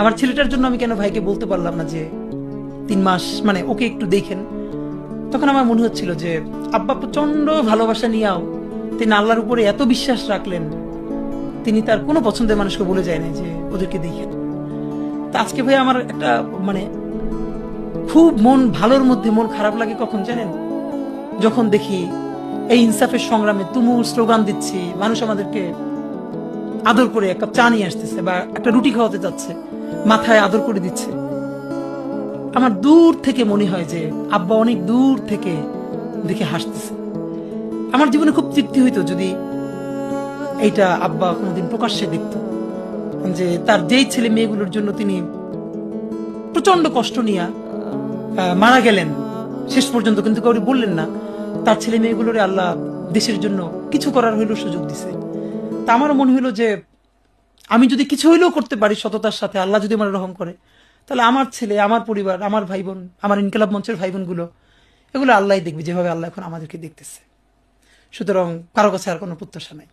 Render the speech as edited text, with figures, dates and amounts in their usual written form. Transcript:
আমার ছেলেটার জন্য আমি কেন ভাইকে বলতে পারলাম না যে 3 মাস মানে ওকে একটু দেখেন। তখন আমার মনে হচ্ছিল যে আব্বা প্রচন্ড ভালোবাসা নিয়েও তিনি আল্লাহর উপরে এত বিশ্বাস রাখলেন, তিনি তার কোনো পছন্দের মানুষকে বলে যায় না যে ওদেরকে দেখেন। তা আজকে ভাই আমার একটা মানে খুব মন ভালোর মধ্যে মন খারাপ লাগে কখন জানেন, যখন দেখি এই ইনসাফের সংগ্রামে তুমুল স্লোগান দিচ্ছি, মানুষ আমাদেরকে আদর করে এক কাপ চা নিয়ে আসতেছে বা একটা রুটি খাওয়াতে যাচ্ছে, মাথায় আদর করে দিচ্ছে। আমার দূর থেকে মনে হয় যে আব্বা অনেক দূর থেকে দেখে হাসতেছে। আমার জীবনে খুব তৃপ্তি হইতো যদি এইটা আব্বা কোনোদিন প্রকাশ্যে দেখতো, যে তার যেই ছেলে মেয়েগুলোর জন্য তিনি প্রচন্ড কষ্ট নিয়ে মারা গেলেন, শেষ পর্যন্ত কিন্তু কাউকে বললেন না, তার ছেলে মেয়েগুলোরে আল্লাহ দেশের জন্য কিছু করার হইলেও সুযোগ দিছে। তা আমারও মনে হইলো যে আমি যদি কিছু হইলেও করতে পারি সততার সাথে, আল্লাহ যদি আমার রহম করে, তাহলে আমার ছেলে, আমার পরিবার, আমার ভাই বোন, আমার ইনকিলাব মঞ্চের ভাই বোনগুলো, এগুলো আল্লাহ দেখবে যেভাবে আল্লাহ এখন আমাদেরকে দেখতেছে। সুতরাং কারো কাছে আর কোনো প্রত্যাশা নাই।